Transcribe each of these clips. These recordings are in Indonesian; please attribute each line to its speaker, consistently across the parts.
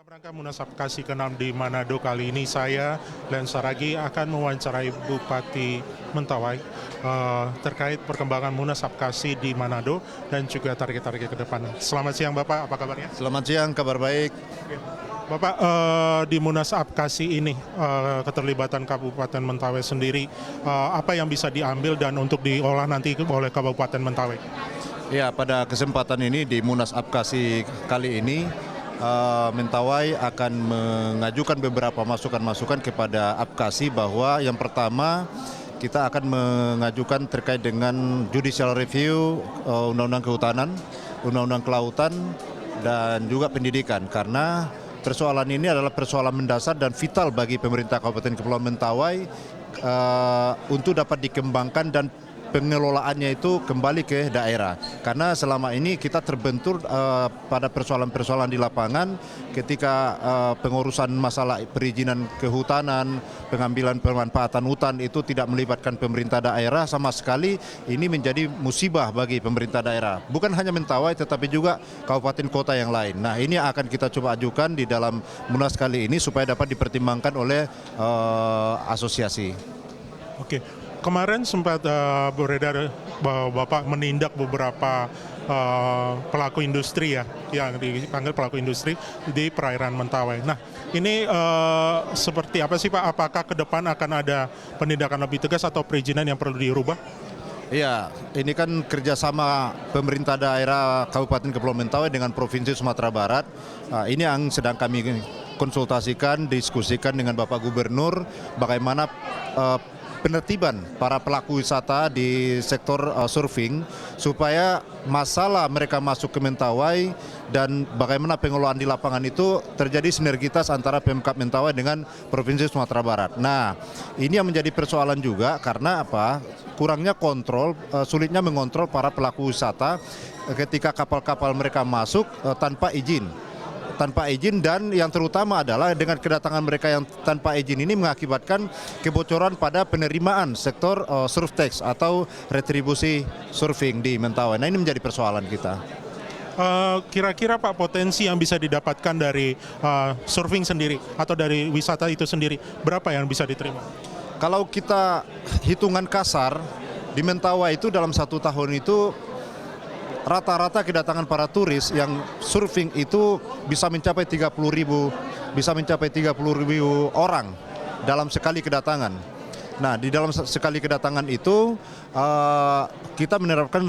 Speaker 1: Rangka Munas Apkasi ke-6 di Manado kali ini saya dan Saragi akan mewawancarai Bupati Mentawai terkait perkembangan Munas Apkasi di Manado dan juga target-target ke depan. Selamat siang Bapak, apa kabarnya?
Speaker 2: Selamat siang, kabar baik.
Speaker 1: Bapak, di Munas Apkasi ini keterlibatan Kabupaten Mentawai sendiri, apa yang bisa diambil dan untuk diolah nanti oleh Kabupaten Mentawai?
Speaker 2: Ya, pada kesempatan ini di Munas Apkasi kali ini Mentawai akan mengajukan beberapa masukan-masukan kepada Apkasi bahwa yang pertama kita akan mengajukan terkait dengan judicial review Undang-Undang Kehutanan, Undang-Undang Kelautan, dan juga pendidikan karena persoalan ini adalah persoalan mendasar dan vital bagi pemerintah Kabupaten Kepulauan Mentawai untuk dapat dikembangkan dan pengelolaannya itu kembali ke daerah. Karena selama ini kita terbentur pada persoalan-persoalan di lapangan ketika pengurusan masalah perizinan kehutanan, pengambilan pemanfaatan hutan itu tidak melibatkan pemerintah daerah sama sekali. Ini menjadi musibah bagi pemerintah daerah. Bukan hanya Mentawai tetapi juga kabupaten kota yang lain. Nah, ini akan kita coba ajukan di dalam Munas kali ini supaya dapat dipertimbangkan oleh asosiasi.
Speaker 1: Oke. Kemarin sempat beredar bahwa Bapak menindak beberapa pelaku industri yang dipanggil pelaku industri di perairan Mentawai. Nah, ini seperti apa sih Pak? Apakah ke depan akan ada penindakan lebih tegas atau perizinan yang perlu dirubah?
Speaker 2: Iya, ini kan kerjasama pemerintah daerah Kabupaten Kepulauan Mentawai dengan Provinsi Sumatera Barat. Nah, ini yang sedang kami konsultasikan, diskusikan dengan Bapak Gubernur bagaimana penertiban para pelaku wisata di sektor surfing supaya masalah mereka masuk ke Mentawai dan bagaimana pengelolaan di lapangan itu terjadi sinergitas antara Pemkab Mentawai dengan Provinsi Sumatera Barat. Nah, ini yang menjadi persoalan juga karena apa? Kurangnya kontrol, sulitnya mengontrol para pelaku wisata ketika kapal-kapal mereka masuk tanpa izin dan yang terutama adalah dengan kedatangan mereka yang tanpa izin ini mengakibatkan kebocoran pada penerimaan sektor surf tax atau retribusi surfing di Mentawai. Nah, ini menjadi persoalan kita.
Speaker 1: Kira-kira Pak, potensi yang bisa didapatkan dari surfing sendiri atau dari wisata itu sendiri, berapa yang bisa diterima?
Speaker 2: Kalau kita hitungan kasar, di Mentawai itu dalam 1 tahun itu rata-rata kedatangan para turis yang surfing itu bisa mencapai 30.000 orang dalam sekali kedatangan. Nah, di dalam sekali kedatangan itu kita menerapkan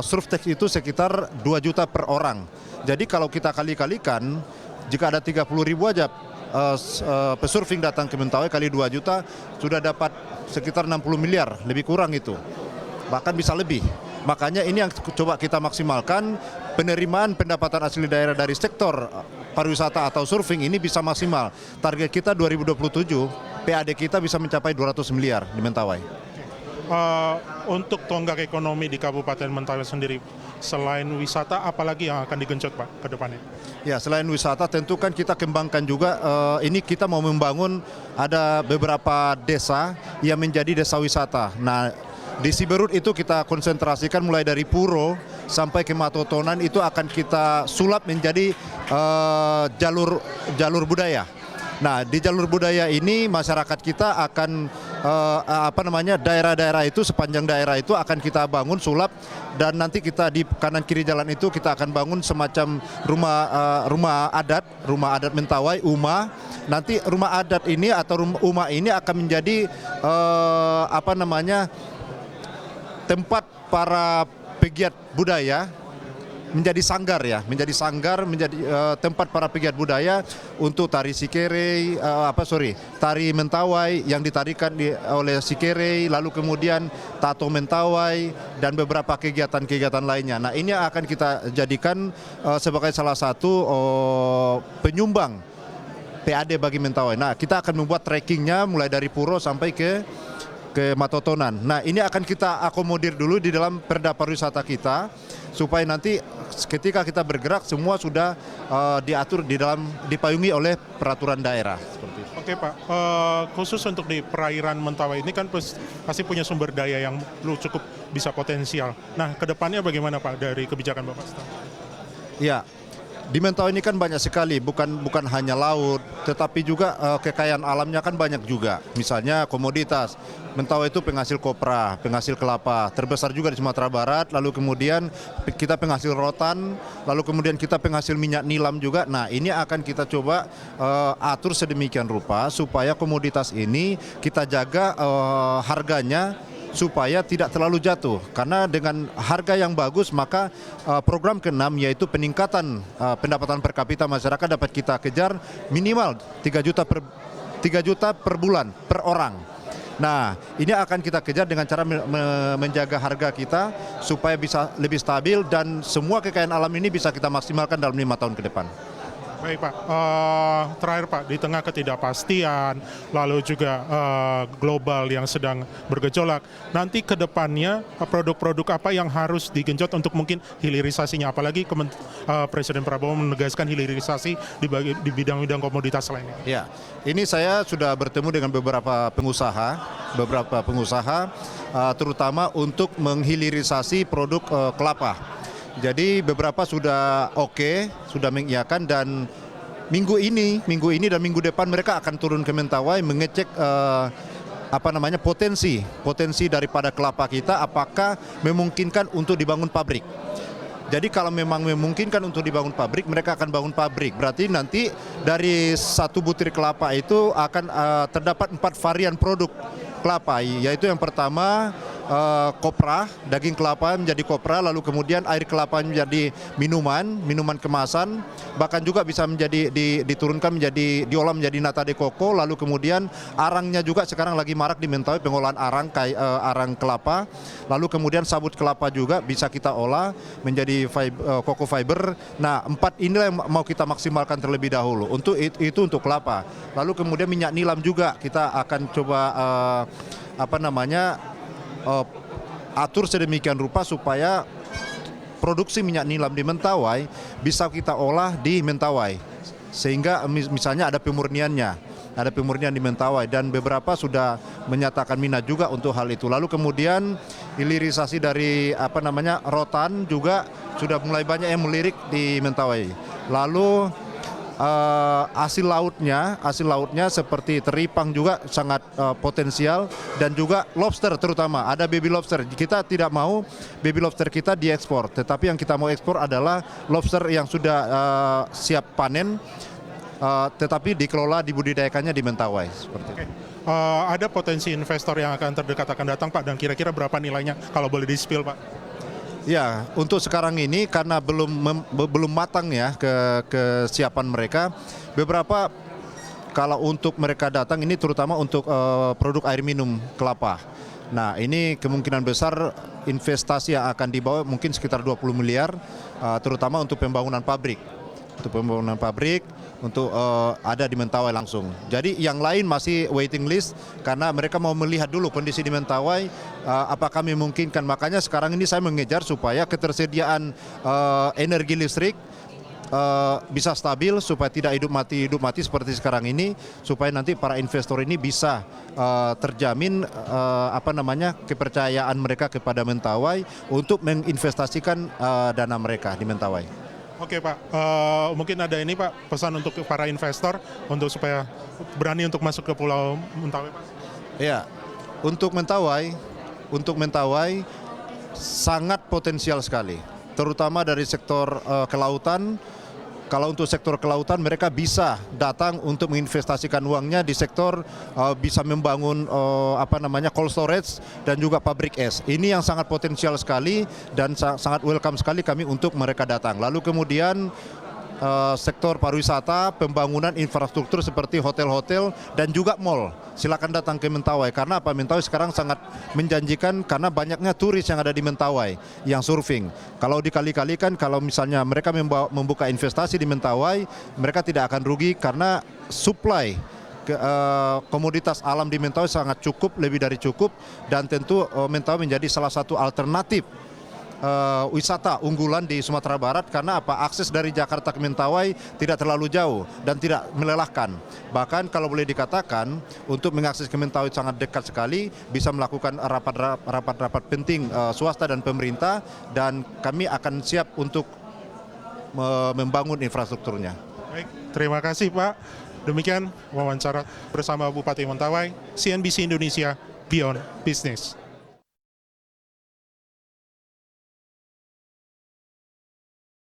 Speaker 2: surf tax itu sekitar 2 juta per orang. Jadi kalau kita kali-kalikan, jika ada 30.000 aja pesurfing datang ke Mentawai kali 2 juta sudah dapat sekitar 60 miliar, lebih kurang itu. Bahkan bisa lebih. Makanya ini yang coba kita maksimalkan, penerimaan pendapatan asli daerah dari sektor pariwisata atau surfing ini bisa maksimal. Target kita 2027, PAD kita bisa mencapai 200 miliar di Mentawai.
Speaker 1: Untuk tonggak ekonomi di Kabupaten Mentawai sendiri, selain wisata, apalagi yang akan digenjot Pak ke depannya?
Speaker 2: Ya, selain wisata tentu kan kita kembangkan juga, ini kita mau membangun ada beberapa desa yang menjadi desa wisata. Nah, di Siberut itu kita konsentrasikan mulai dari Puro sampai ke Matotonan itu akan kita sulap menjadi jalur budaya. Nah, di jalur budaya ini masyarakat kita akan daerah-daerah itu sepanjang daerah itu akan kita bangun sulap dan nanti kita di kanan kiri jalan itu kita akan bangun semacam rumah adat Mentawai, UMA. Nanti rumah adat ini atau UMA ini akan menjadi tempat para pegiat budaya menjadi sanggar, menjadi tempat para pegiat budaya untuk tari Sikerei, tari Mentawai yang ditarikan oleh Sikerei, lalu kemudian tato Mentawai dan beberapa kegiatan-kegiatan lainnya. Nah, ini akan kita jadikan sebagai salah satu penyumbang PAD bagi Mentawai. Nah, kita akan membuat trackingnya mulai dari Puro sampai ke Matotonan. Nah, ini akan kita akomodir dulu di dalam perda pariwisata kita supaya nanti ketika kita bergerak semua sudah diatur dipayungi oleh peraturan daerah. Seperti itu.
Speaker 1: Oke Pak, khusus untuk di perairan Mentawai ini kan pasti punya sumber daya yang cukup bisa potensial. Nah, kedepannya bagaimana Pak dari kebijakan Bapak?
Speaker 2: Ya, Di Mentawai ini kan banyak sekali, bukan hanya laut, tetapi juga kekayaan alamnya kan banyak juga. Misalnya komoditas, Mentawai itu penghasil kopra, penghasil kelapa, terbesar juga di Sumatera Barat, lalu kemudian kita penghasil rotan, lalu kemudian kita penghasil minyak nilam juga. Nah, ini akan kita coba atur sedemikian rupa supaya komoditas ini kita jaga harganya supaya tidak terlalu jatuh, karena dengan harga yang bagus maka program ke-6 yaitu peningkatan pendapatan per kapita masyarakat dapat kita kejar minimal 3 juta per bulan per orang. Nah, ini akan kita kejar dengan cara menjaga harga kita supaya bisa lebih stabil dan semua kekayaan alam ini bisa kita maksimalkan dalam 5 tahun ke depan.
Speaker 1: Baik Pak, terakhir Pak, di tengah ketidakpastian, lalu juga global yang sedang bergejolak, nanti ke depannya produk-produk apa yang harus digenjot untuk mungkin hilirisasinya, apalagi Presiden Prabowo menegaskan hilirisasi di bidang-bidang komoditas lainnya.
Speaker 2: Ya, ini saya sudah bertemu dengan beberapa pengusaha, terutama untuk menghilirisasi produk kelapa. Jadi beberapa sudah sudah mengiyakan, dan minggu ini dan minggu depan mereka akan turun ke Mentawai mengecek potensi daripada kelapa kita apakah memungkinkan untuk dibangun pabrik. Jadi kalau memang memungkinkan untuk dibangun pabrik, mereka akan bangun pabrik. Berarti nanti dari satu butir kelapa itu akan terdapat 4 varian produk kelapa, yaitu yang pertama kopra, daging kelapa menjadi kopra, lalu kemudian air kelapa menjadi minuman kemasan, bahkan juga bisa menjadi diturunkan diolah menjadi nata de coco, lalu kemudian arangnya juga sekarang lagi marak di Mentawai, pengolahan arang kelapa, lalu kemudian sabut kelapa juga bisa kita olah menjadi coco fiber. Nah, 4 inilah yang mau kita maksimalkan terlebih dahulu. Itu untuk kelapa. Lalu kemudian minyak nilam juga kita akan coba atur sedemikian rupa supaya produksi minyak nilam di Mentawai bisa kita olah di Mentawai, sehingga misalnya ada pemurnian di Mentawai, dan beberapa sudah menyatakan minat juga untuk hal itu. Lalu kemudian hilirisasi dari rotan juga sudah mulai banyak yang melirik di Mentawai. Lalu hasil lautnya seperti teripang juga sangat potensial, dan juga lobster, terutama ada baby lobster. Kita tidak mau baby lobster kita diekspor, tetapi yang kita mau ekspor adalah lobster yang sudah siap panen, tetapi dikelola, dibudidayakannya di Mentawai seperti itu.
Speaker 1: Ada potensi investor yang akan terdekat akan datang Pak, dan kira-kira berapa nilainya kalau boleh di-spill Pak?
Speaker 2: Ya, untuk sekarang ini karena belum matang ya kesiapan mereka. Beberapa kalau untuk mereka datang ini terutama untuk produk air minum kelapa. Nah, ini kemungkinan besar investasi yang akan dibawa mungkin sekitar 20 miliar, terutama untuk pembangunan pabrik. Untuk ada di Mentawai langsung. Jadi yang lain masih waiting list karena mereka mau melihat dulu kondisi di Mentawai apakah memungkinkan. Makanya sekarang ini saya mengejar supaya ketersediaan energi listrik bisa stabil, supaya tidak hidup mati seperti sekarang ini, supaya nanti para investor ini bisa terjamin kepercayaan mereka kepada Mentawai untuk menginvestasikan dana mereka di Mentawai.
Speaker 1: Oke Pak, mungkin ada ini Pak, pesan untuk para investor untuk supaya berani untuk masuk ke Pulau Mentawai Pak.
Speaker 2: Ya, untuk Mentawai sangat potensial sekali, terutama dari sektor kelautan. Kalau untuk sektor kelautan mereka bisa datang untuk menginvestasikan uangnya di sektor bisa membangun cold storage dan juga pabrik es. Ini yang sangat potensial sekali dan sangat welcome sekali kami untuk mereka datang. Lalu kemudian sektor pariwisata, pembangunan infrastruktur seperti hotel-hotel dan juga mall. Silakan datang ke Mentawai, karena Mentawai sekarang sangat menjanjikan karena banyaknya turis yang ada di Mentawai yang surfing. Kalau dikali-kalikan, kalau misalnya mereka membuka investasi di Mentawai, mereka tidak akan rugi karena supply komoditas alam di Mentawai sangat cukup, lebih dari cukup, dan tentu Mentawai menjadi salah satu alternatif wisata unggulan di Sumatera Barat, karena akses dari Jakarta ke Mentawai tidak terlalu jauh dan tidak melelahkan. Bahkan kalau boleh dikatakan untuk mengakses ke Mentawai sangat dekat sekali, bisa melakukan rapat-rapat penting swasta dan pemerintah, dan kami akan siap untuk membangun infrastrukturnya.
Speaker 1: Baik, terima kasih Pak. Demikian wawancara bersama Bupati Mentawai, CNBC Indonesia, Beyond Business.